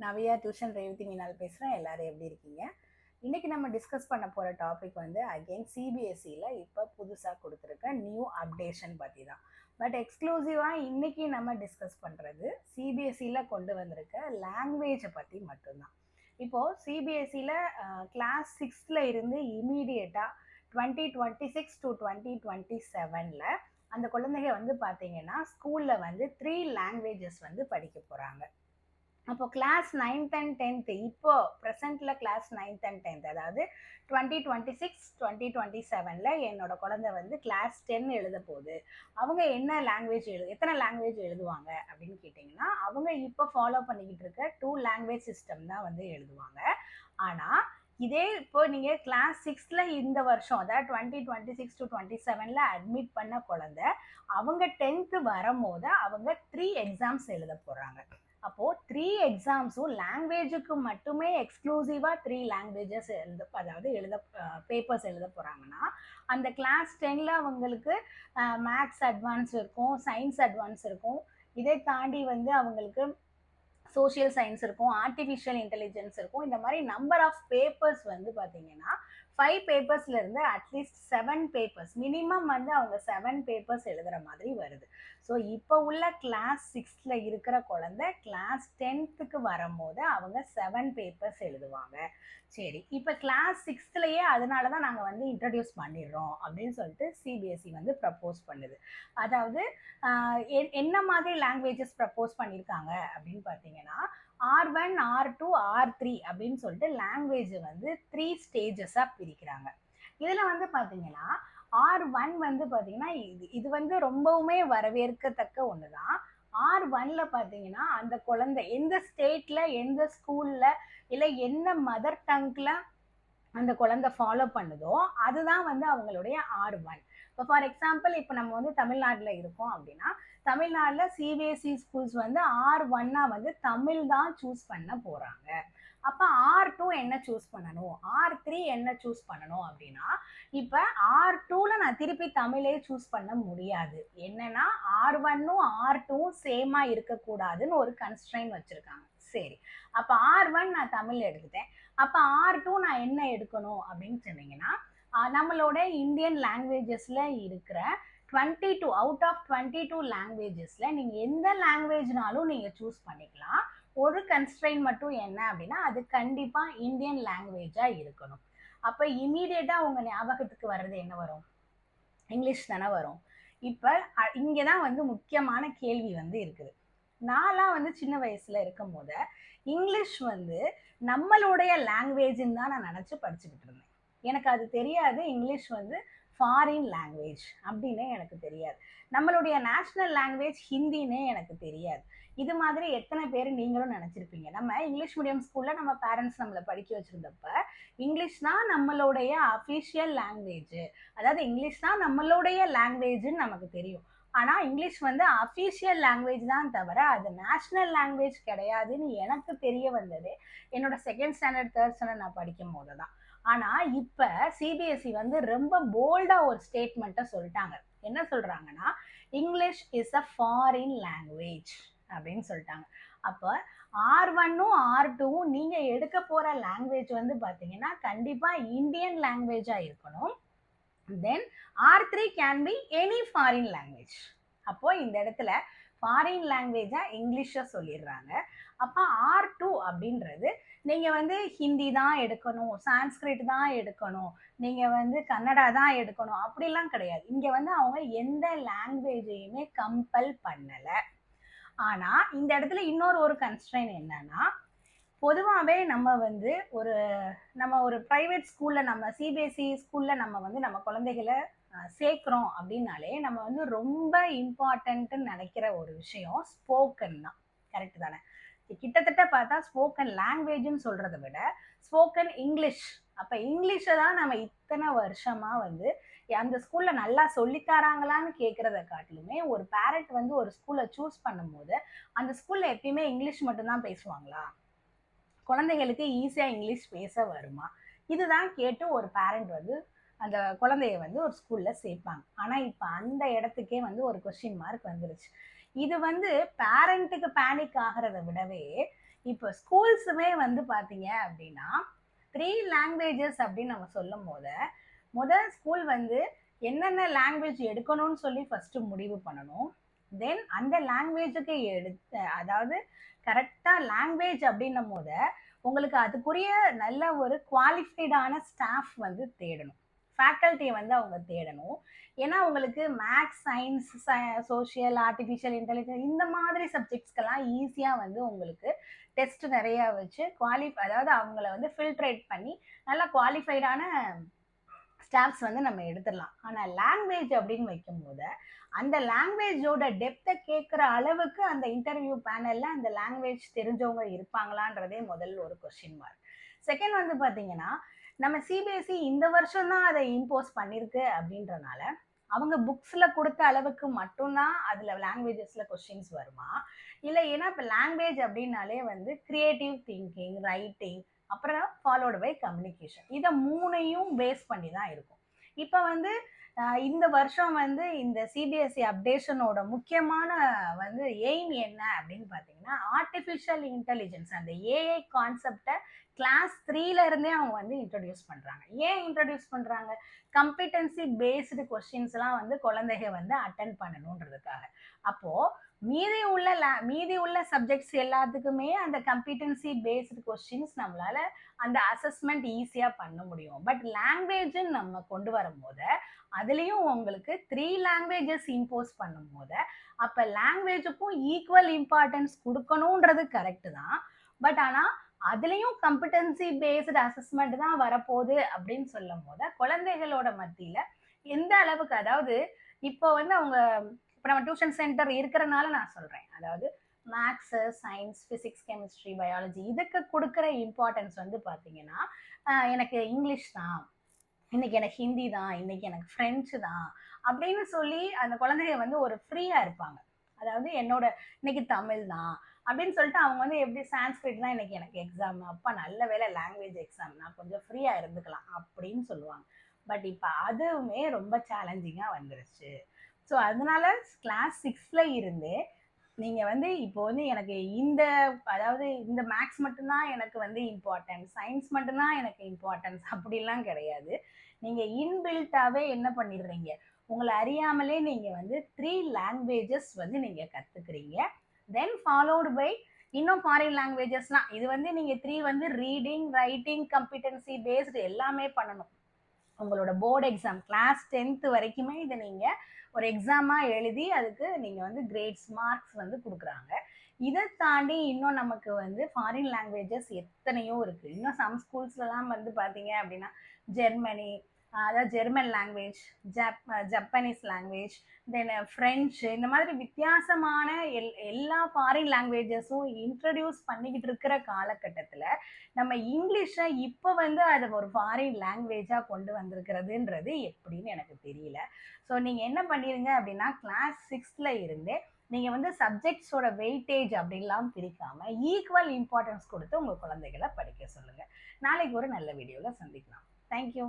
Navya tuition Revathi மீனால் பேசுகிறேன். எல்லாரும் எப்படி இருக்கீங்க? இன்னைக்கு நம்ம டிஸ்கஸ் பண்ண போகிற டாபிக் வந்து அகெயின் சிபிஎஸ்சியில் இப்போ புதுசாக கொடுத்துருக்க நியூ அப்டேஷன் பற்றி தான். பட் எக்ஸ்க்ளூசிவாக இன்னைக்கு நம்ம டிஸ்கஸ் பண்ணுறது சிபிஎஸ்சியில் கொண்டு வந்திருக்க லாங்குவேஜை பற்றி மட்டும்தான். இப்போது சிபிஎஸ்சியில் கிளாஸ் 6ல் இருந்து இமீடியட்டாக 2026 to 2027 அந்த குழந்தைங்க வந்து பார்த்தீங்கன்னா ஸ்கூலில் வந்து 3 லாங்குவேஜஸ் வந்து படிக்க போகிறாங்க. அப்போ கிளாஸ் 9th and 10th இப்போ ப்ரெசென்ட்ல கிளாஸ் 9th and 10th அதாவது 2026 2027 என்னோட குழந்தை வந்து கிளாஸ் 10 எழுத போகுது. அவங்க என்ன லாங்குவேஜ் எத்தனை லாங்குவேஜ் எழுதுவாங்க அப்படின்னு கேட்டிங்கன்னா அவங்க இப்போ ஃபாலோ பண்ணிக்கிட்டு இருக்க 2 லாங்குவேஜ் சிஸ்டம் தான் வந்து எழுதுவாங்க. ஆனால் இதே இப்போ நீங்கள் கிளாஸ் 6ல் இந்த வருஷம் அதாவது 2026 to 27 அட்மிட் பண்ண குழந்தை அவங்க 10th வரும்போது அவங்க 3 எக்ஸாம்ஸ் எழுத போகிறாங்க. அப்போது 3 எக்ஸாம்ஸும் லாங்குவேஜுக்கு மட்டுமே எக்ஸ்க்ளூசிவாக 3 லாங்குவேஜஸ் பேப்பர்ஸ் எழுத போகிறாங்கன்னா அந்த கிளாஸ் 10ல் அவங்களுக்கு மேக்ஸ் அட்வான்ஸ் இருக்கும், சயின்ஸ் அட்வான்ஸ் இருக்கும். இதை தாண்டி வந்து அவங்களுக்கு சோஷியல் சயின்ஸ் இருக்கும், ஆர்டிஃபிஷியல் இன்டெலிஜென்ஸ் இருக்கும். இந்த மாதிரி நம்பர் ஆஃப் பேப்பர்ஸ் வந்து பார்த்தீங்கன்னா 5 பேப்பர்ஸ்லேருந்து அட்லீஸ்ட் 7 பேப்பர்ஸ் மினிமம் வந்து அவங்க 7 பேப்பர்ஸ் எழுதுகிற மாதிரி வருது. ஸோ இப்போ உள்ள கிளாஸ் 6ல் இருக்கிற குழந்தை கிளாஸ் 10th வரும்போது அவங்க 7 பேப்பர்ஸ் எழுதுவாங்க. சரி, இப்போ கிளாஸ் 6லேயே அதனால தான் நாங்கள் வந்து இன்ட்ரடியூஸ் பண்ணிடுறோம் அப்படின்னு சொல்லிட்டு சிபிஎஸ்சி வந்து ப்ரப்போஸ் பண்ணுது. அதாவது என்ன மாதிரி லாங்குவேஜஸ் ப்ரப்போஸ் பண்ணியிருக்காங்க அப்படின்னு பார்த்தீங்கன்னா R1 R2 R3 அப்படின்னு சொல்லிட்டு லாங்குவேஜ் வந்து 3 ஸ்டேஜஸாக பிரிக்கிறாங்க. இதில் வந்து பார்த்தீங்கன்னா R1 வந்து பார்த்தீங்கன்னா இது வந்து ரொம்பவுமே வரவேற்கத்தக்க ஒன்று தான். R1ல பார்த்தீங்கன்னா அந்த குழந்தை எந்த ஸ்டேட்டில் எந்த ஸ்கூலில் இல்லை என்ன மதர் டங்கில் அந்த குழந்தை ஃபாலோ பண்ணுதோ அதுதான் வந்து அவங்களுடைய R1. இப்போ ஃபார் எக்ஸாம்பிள் இப்போ நம்ம வந்து தமிழ்நாட்டில் இருக்கோம் அப்படின்னா தமிழ்நாட்டில் சிபிஎஸ்சி ஸ்கூல்ஸ் வந்து R1 வந்து தமிழ் தான் சூஸ் பண்ண போகிறாங்க. அப்போ R2 என்ன சூஸ் பண்ணணும், R3 என்ன சூஸ் பண்ணணும் அப்படின்னா இப்போ R2ல நான் திருப்பி தமிழே சூஸ் பண்ண முடியாது. என்னன்னா R1ம் R2ம் சேமாக இருக்கக்கூடாதுன்னு ஒரு கன்ஸ்ட்ரெயின் வச்சுருக்காங்க. சரி, அப்போ R1 நான் தமிழ் எடுத்துட்டேன். அப்போ R2 நான் என்ன எடுக்கணும் அப்படின்னு சொன்னீங்கன்னா நம்மளோட இந்தியன் லாங்குவேஜஸில் இருக்கிற 22 அவுட் ஆஃப் 22 லாங்குவேஜஸில் நீங்கள் எந்த லாங்குவேஜ்னாலும் நீங்கள் சூஸ் பண்ணிக்கலாம். ஒரு கன்ஸ்ட்ரெயின் மட்டும் என்ன அப்படின்னா அது கண்டிப்பாக இந்தியன் லாங்குவேஜாக இருக்கணும். அப்போ இமீடியட்டாக உங்கள் ஞாபகத்துக்கு வர்றது என்ன வரும்? இங்கிலீஷ் தானே வரும். இப்போ இங்கே தான் வந்து முக்கியமான கேள்வி வந்து இருக்குது. நான்லாம் வந்து சின்ன வயசில் இருக்கும் போது இங்கிலீஷ் வந்து நம்மளுடைய லாங்குவேஜ்ன்னு தான் நான் நினச்சி படிச்சுக்கிட்டு இருந்தேன். எனக்கு அது தெரியாது இங்கிலீஷ் வந்து ஃபாரின் லாங்குவேஜ் அப்படின்னே எனக்கு தெரியாது. நம்மளுடைய நேஷ்னல் லாங்குவேஜ் ஹிந்தின்னே எனக்கு தெரியாது. இது மாதிரி எத்தனை பேர் நீங்களும் நினச்சிருப்பீங்க. நம்ம இங்கிலீஷ் மீடியம் ஸ்கூலில் நம்ம பேரண்ட்ஸ் நம்மளை படிக்க வச்சுருந்தப்ப இங்கிலீஷ் தான் நம்மளுடைய அஃபிஷியல் லாங்குவேஜ், அதாவது இங்கிலீஷ் தான் நம்மளுடைய லாங்குவேஜ்னு நமக்கு தெரியும். ஆனால் இங்கிலீஷ் வந்து அஃபிஷியல் லாங்குவேஜ் தான் தவிர அது நேஷ்னல் லாங்குவேஜ் கிடையாதுன்னு எனக்கு தெரிய வந்தது என்னோட 2nd ஸ்டாண்டர்ட் 3rd ஸ்டாண்டர்ட் நான் படிக்கும் போது தான். ஆனால் இப்போ சிபிஎஸ்சி வந்து ரொம்ப போல்டாக ஒரு ஸ்டேட்மெண்ட்டை சொல்லிட்டாங்க. என்ன சொல்கிறாங்கன்னா English is a foreign language அப்படின்னு சொல்லிட்டாங்க. அப்போ R1ம் R2ம் நீங்கள் எடுக்க போகிற லாங்குவேஜ் வந்து பார்த்தீங்கன்னா கண்டிப்பாக இந்தியன் லாங்குவேஜாக இருக்கணும். தென் R3 can be any foreign language. அப்போ இந்த இடத்துல ஃபாரின் லாங்குவேஜாக இங்கிலீஷை சொல்லிடுறாங்க. அப்போ R2 அப்படின்றது நீங்கள் வந்து ஹிந்தி தான் எடுக்கணும், சான்ஸ்கிரிட் தான் எடுக்கணும், நீங்கள் வந்து கன்னடா தான் எடுக்கணும் அப்படிலாம் கிடையாது. இங்கே வந்து அவங்க எந்த லாங்குவேஜையுமே கம்பல் பண்ணலை. ஆனால் இந்த இடத்துல இன்னொரு கன்ஸ்ட்ரெயின் என்னன்னா பொதுவாகவே நம்ம ஒரு ப்ரைவேட் ஸ்கூலில் நம்ம சிபிஎஸ்சி ஸ்கூலில் நம்ம வந்து நம்ம குழந்தைகளை சேர்க்குறோம் அப்படின்னாலே நம்ம வந்து ரொம்ப இம்பார்ட்டன்ட்டுன்னு நினைக்கிற ஒரு விஷயம் ஸ்போக்கன் தான். கரெக்டு தானே? கிட்டத்தட்ட பார்த்தா ஸ்போக்கன் லாங்குவேஜ்னு சொல்கிறத விட ஸ்போக்கன் இங்கிலீஷ். அப்போ இங்கிலீஷை தான் நம்ம இத்தனை வருஷமாக வந்து அந்த ஸ்கூலில் நல்லா சொல்லித்தராங்களான்னு கேட்குறத காட்டிலுமே ஒரு பேரண்ட் வந்து ஒரு ஸ்கூலை சூஸ் பண்ணும்போது அந்த ஸ்கூலில் எப்பயுமே இங்கிலீஷ் மட்டும்தான் பேசுவாங்களா, குழந்தைகளுக்கு ஈஸியாக இங்கிலீஷ் பேச வருமா, இதுதான் கேட்டு ஒரு பேரண்ட் வந்து அந்த குழந்தைய வந்து ஒரு ஸ்கூலில் சேர்ப்பாங்க. ஆனால் இப்போ அந்த இடத்துக்கே வந்து ஒரு கொஸ்டின் மார்க் வந்துருச்சு. இது வந்து பேரண்ட்டுக்கு பேனிக் ஆகிறத விடவே இப்போ ஸ்கூல்ஸுமே வந்து பார்த்தீங்க அப்படின்னா 3 லாங்குவேஜஸ் அப்படின்னு நம்ம சொல்லும் போது முதல் ஸ்கூல் வந்து என்னென்ன லாங்குவேஜ் எடுக்கணும்னு சொல்லி ஃபர்ஸ்ட் முடிவு பண்ணணும். தென் அந்த லாங்குவேஜுக்கு அதாவது கரெக்டாக லாங்குவேஜ் அப்படின்னும் போது உங்களுக்கு அதுக்குரிய நல்ல ஒரு குவாலிஃபைடான ஸ்டாஃப் வந்து தேடணும், ஃபேக்கல்ட்டியை வந்து அவங்க தேடணும். ஏன்னா உங்களுக்கு maths, science, social, artificial intelligence இந்த மாதிரி சப்ஜெக்ட்ஸ்க்கெல்லாம் ஈஸியாக வந்து உங்களுக்கு டெஸ்ட் நிறையா வச்சு அதாவது அவங்கள வந்து ஃபில்ட்ரேட் பண்ணி நல்லா குவாலிஃபைடான ஸ்டாஃப்ஸ் வந்து நம்ம எடுத்துடலாம். ஆனால் லாங்குவேஜ் அப்படின்னு வைக்கும்போது அந்த லாங்குவேஜோட டெப்த்தை கேட்குற அளவுக்கு அந்த இன்டர்வியூ பேனலில் அந்த லாங்குவேஜ் தெரிஞ்சவங்க இருப்பாங்களான்றதே முதல்ல ஒரு கொஸ்டின் மார்க். செகண்ட் வந்து பார்த்தீங்கன்னா நம்ம சிபிஎஸ்சி இந்த வருஷம் தான் அதை இம்போஸ் பண்ணியிருக்கு அப்படின்றனால அவங்க புக்ஸில் கொடுத்த அளவுக்கு மட்டும்தான் அதில் லாங்குவேஜஸில் கொஸ்டின்ஸ் வருமா, இல்லை ஏன்னா இப்போ லாங்குவேஜ் அப்படின்னாலே வந்து கிரியேட்டிவ் திங்கிங், ரைட்டிங், அப்புறம் ஃபாலோடு பை கம்யூனிகேஷன், இதை மூணையும் பேஸ் பண்ணி தான் இருக்கும். இப்போ வந்து இந்த வருஷம் வந்து இந்த சிபிஎஸ்சி அப்டேஷனோட முக்கியமான வந்து எய்ம் என்ன அப்படின்னு பார்த்தீங்கன்னா ஆர்டிஃபிஷியல் இன்டெலிஜென்ஸ், அந்த ஏஐ கான்செப்டை கிளாஸ் 3ல இருந்தே அவங்க வந்து இன்ட்ரடியூஸ் பண்ணுறாங்க. ஏன் இன்ட்ரடியூஸ் பண்ணுறாங்க? கம்பிட்டன்சி பேஸ்டு கொஸ்டின்ஸ்லாம் வந்து குழந்தைங்க வந்து அட்டன் பண்ணணுன்றதுக்காக. அப்போது மீதி உள்ள சப்ஜெக்ட்ஸ் எல்லாத்துக்குமே அந்த கம்பிட்டன்சி பேஸ்டு கொஸ்டின்ஸ் நம்மளால அந்த அசஸ்மெண்ட் ஈஸியாக பண்ண முடியும். பட் லாங்குவேஜ்னு நம்ம கொண்டு வரும்போது அதுலேயும் உங்களுக்கு 3 லாங்குவேஜஸ் இம்போஸ் பண்ணும் போது அப்போ லாங்குவேஜுக்கும் ஈக்குவல் இம்பார்ட்டன்ஸ் கொடுக்கணுன்றது கரெக்டு தான். பட் ஆனால் அதுலேயும் கம்பிட்டன்சி பேஸ்டு அசஸ்மெண்ட் தான் வரப்போகுது அப்படின்னு சொல்லும் போது குழந்தைகளோட மத்தியில் எந்த அளவுக்கு, அதாவது இப்போ வந்து அவங்க இப்போ நம்ம டியூஷன் சென்டர் இருக்கிறனால நான் சொல்கிறேன், அதாவது maths, science, physics, chemistry, biology இதுக்கு கொடுக்குற இம்பார்ட்டன்ஸ் வந்து பார்த்தீங்கன்னா எனக்கு இங்கிலீஷ் தான், இன்னைக்கு எனக்கு ஹிந்தி தான், இன்னைக்கு எனக்கு ஃப்ரெஞ்சு தான் அப்படின்னு சொல்லி அந்த குழந்தைங்க வந்து ஒரு ஃப்ரீயாக இருப்பாங்க. அதாவது என்னோட இன்னைக்கு தமிழ் தான் அப்படின்னு சொல்லிட்டு அவங்க வந்து எப்படி சான்ஸ்கிரிட் தான் இன்னைக்கு எனக்கு எக்ஸாம், அப்பா நல்ல வேலை லாங்குவேஜ் எக்ஸாம், நான் கொஞ்சம் ஃப்ரீயாக இருந்துக்கலாம் அப்படின்னு சொல்லுவாங்க. பட் இப்போ அதுவுமே ரொம்ப சேலஞ்சிங்காக வந்துருச்சு. ஸோ அதனால கிளாஸ் 6ல இருந்து நீங்கள் வந்து இப்போ வந்து எனக்கு அதாவது இந்த மேக்ஸ் மட்டும்தான் எனக்கு வந்து இம்பார்ட்டன்ஸ், சயின்ஸ் மட்டும்தான் எனக்கு இம்பார்ட்டன்ஸ் அப்படிலாம் கிடையாது. நீங்கள் இன்பில்ட்டாகவே என்ன பண்ணிடுறீங்க, உங்களை அறியாமலே நீங்கள் வந்து 3 லாங்குவேஜஸ் வந்து நீங்கள் கற்றுக்குறீங்க. தென் ஃபாலோடு பை இன்னும் ஃபாரின் லாங்குவேஜஸ்லாம். இது வந்து நீங்கள் 3 வந்து ரீடிங், ரைட்டிங், கம்பிட்டன்சி பேஸ்டு எல்லாமே பண்ணணும். உங்களோட போர்டு எக்ஸாம் கிளாஸ் 10th வரைக்குமே இதை நீங்கள் ஒரு எக்ஸாமாக எழுதி அதுக்கு நீங்கள் வந்து கிரேட்ஸ், மார்க்ஸ் வந்து கொடுக்குறாங்க. இதை தாண்டி இன்னும் நமக்கு வந்து ஃபாரின் லாங்குவேஜஸ் எத்தனையோ இருக்குது. இன்னும் சம் ஸ்கூல்ஸ்லாம் வந்து பார்த்தீங்க அப்படின்னா ஜெர்மனி, அதாவது ஜெர்மன் லாங்குவேஜ், ஜப்பனீஸ் லாங்குவேஜ், தென் ஃப்ரெஞ்சு, இந்த மாதிரி வித்தியாசமான எல்லா ஃபாரின் லாங்குவேஜஸும் இன்ட்ரடியூஸ் பண்ணிக்கிட்டு இருக்கிற காலகட்டத்தில் நம்ம இங்கிலீஷை இப்போ வந்து அதை ஒரு ஃபாரின் லாங்குவேஜாக கொண்டு வந்திருக்கிறதுன்றது எப்படின்னு எனக்கு தெரியல. ஸோ நீங்கள் என்ன பண்ணிடுங்க அப்படின்னா கிளாஸ் 6ல இருந்தே நீங்கள் வந்து சப்ஜெக்ட்ஸோட வெயிட்டேஜ் அப்படின்லாம் பிரிக்காமல் ஈக்குவல் இம்பார்ட்டன்ஸ் கொடுத்து உங்கள் குழந்தைகளை படிக்க சொல்லுங்கள். நாளைக்கு ஒரு நல்ல வீடியோவில் சந்திக்கலாம். தேங்க்யூ.